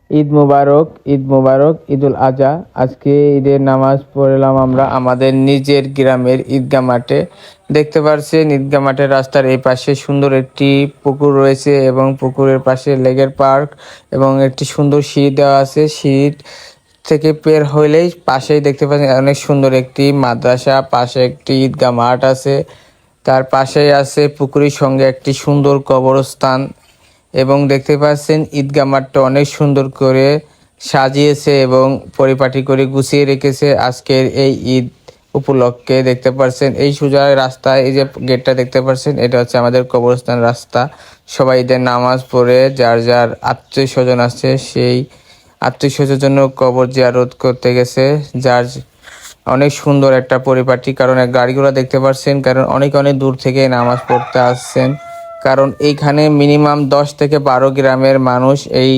ঈদ মুবারক, ঈদ মুবারক, ঈদুল আজহা। আজকে ঈদের নামাজ পড়লাম আমরা আমাদের নিজের গ্রামের ঈদগাহ মাঠে। দেখতে পাচ্ছেন ঈদগাহ মাঠের রাস্তার এই পাশে সুন্দর একটি পুকুর রয়েছে এবং পুকুরের পাশে লেগের পার্ক এবং একটি সুন্দর সিঁড়ি দেওয়া আছে। সিঁড়ি থেকে বের হইলেই পাশেই দেখতে পাচ্ছেন অনেক সুন্দর একটি মাদ্রাসা, পাশে একটি ঈদগাহ মাঠ আছে, তার পাশেই আছে পুকুরের সঙ্গে একটি সুন্দর কবরস্থান এবং দেখতে পাচ্ছেন ঈদগাহ মাঠটা অনেক সুন্দর করে সাজিয়েছে এবং পরিপাটি করে গুছিয়ে রেখেছে আজকের এই ঈদ উপলক্ষে। দেখতে পাচ্ছেন এই সোজা রাস্তায় এই যে গেটটা দেখতে পাচ্ছেন, এটা হচ্ছে আমাদের কবরস্থান রাস্তা। সবাই ঈদের নামাজ পড়ে যার যার আত্মীয় স্বজন আছে সেই আত্মীয় স্বজনের জন্য কবর জিয়ারত করতে গেছে। যার অনেক সুন্দর একটা পরিপাটি, কারণ গাড়িগুলো দেখতে পাচ্ছেন, কারণ অনেক অনেক দূর থেকে নামাজ পড়তে আসছেন। কারণ এইখানে মিনিমাম 10 থেকে 12 গ্রামের মানুষ এই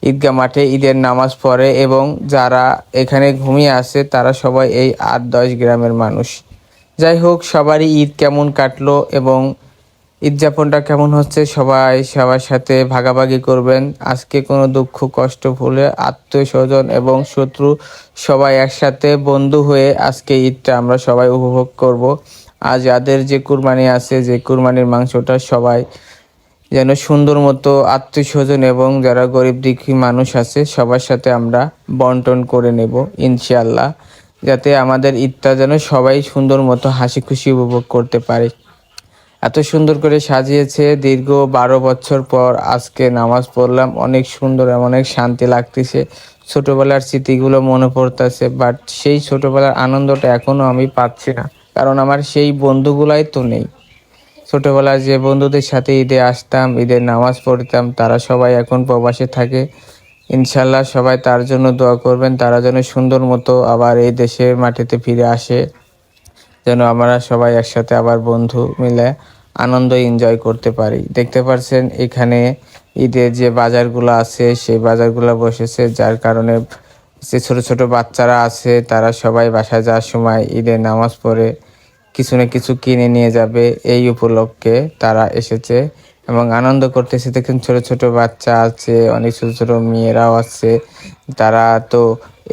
ঈদগাহ মাঠে ঈদের নামাজ পড়ে এবং যারা এখানে ঘুমিয়ে আসে তারা সবাই এই 8-10 গ্রামের মানুষ। যাই হোক, সবারই ঈদ কেমন কাটলো এবং ঈদ যাপনটা কেমন হচ্ছে সবাই সবার সাথে ভাগাভাগি করবেন। আজকে কোনো দুঃখ কষ্ট ভুলে আত্মীয় স্বজন এবং শত্রু সবাই একসাথে বন্ধু হয়ে আজকে ঈদটা আমরা সবাই উপভোগ করব। আজ যাদের যে কুরবানি আছে, যে কুরবানির মাংসটা সবাই যেন সুন্দর মতো আত্মীয় স্বজন এবং যারা গরিব দুঃখী মানুষ আছে সবার সাথে আমরা বন্টন করে নেব ইনশাআল্লাহ, যাতে আমাদের ঈদটা যেন সবাই সুন্দর মতো হাসি খুশি উপভোগ করতে পারে। এত সুন্দর করে সাজিয়েছে, দীর্ঘ 12 বছর পর আজকে নামাজ পড়লাম, অনেক সুন্দর এবং অনেক শান্তি লাগতেছে। ছোটবেলার স্মৃতিগুলো মনে পড়তেছে, বাট সেই ছোটবেলার আনন্দটা এখনো আমি পাচ্ছি না, কারণ আমার সেই বন্ধুগুলাই তো নেই। ছোটবেলায় যে বন্ধুদের সাথে ঈদে আসতাম, ঈদের নামাজ পড়তাম, তারা সবাই এখন প্রবাসে থাকে। ইনশাল্লাহ সবাই তার জন্য দোয়া করবেন, তারা যেন সুন্দর মতো আবার এই দেশের মাটিতে ফিরে আসে, যেন আমরা সবাই একসাথে আবার বন্ধু মিলে আনন্দ এনজয় করতে পারি। দেখতে পাচ্ছেন এখানে ঈদের যে বাজারগুলো আছে সেই বাজারগুলো বসেছে, যার কারণে যে ছোট ছোট বাচ্চারা আছে তারা সবাই বাসায় যাওয়ার সময় ঈদের নামাজ পড়ে কিছু না কিছু কিনে নিয়ে যাবে, এই উপলক্ষে তারা এসেছে এবং আনন্দ করতেছে। দেখুন ছোট ছোট বাচ্চা আছে, অনেক ছোট ছোট মেয়েরাও আছে। তারা তো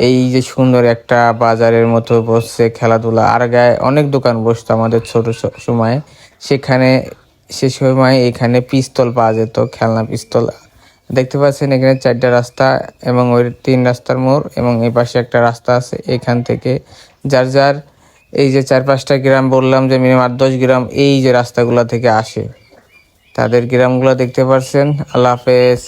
এই যে সুন্দর একটা বাজারের মতো বসছে, খেলাধুলা আর গায়ে অনেক দোকান বসতো আমাদের ছোট সময়ে। সেখানে সে সময় এখানে পিস্তল পাওয়া যেত, খেলনা পিস্তল। দেখতে পাচ্ছেন এখানে 4টা রাস্তা এবং ওই 3 রাস্তার মোড় এবং এই পাশে একটা রাস্তা আছে। এখান থেকে যার যার এই যে 4-5টা গ্রাম বললাম যে মিনিমাম 8-10 গ্রাম এই যে রাস্তাগুলো থেকে আসে, তাদের গ্রামগুলো দেখতে পাচ্ছেন। আল্লাহ হাফেজ।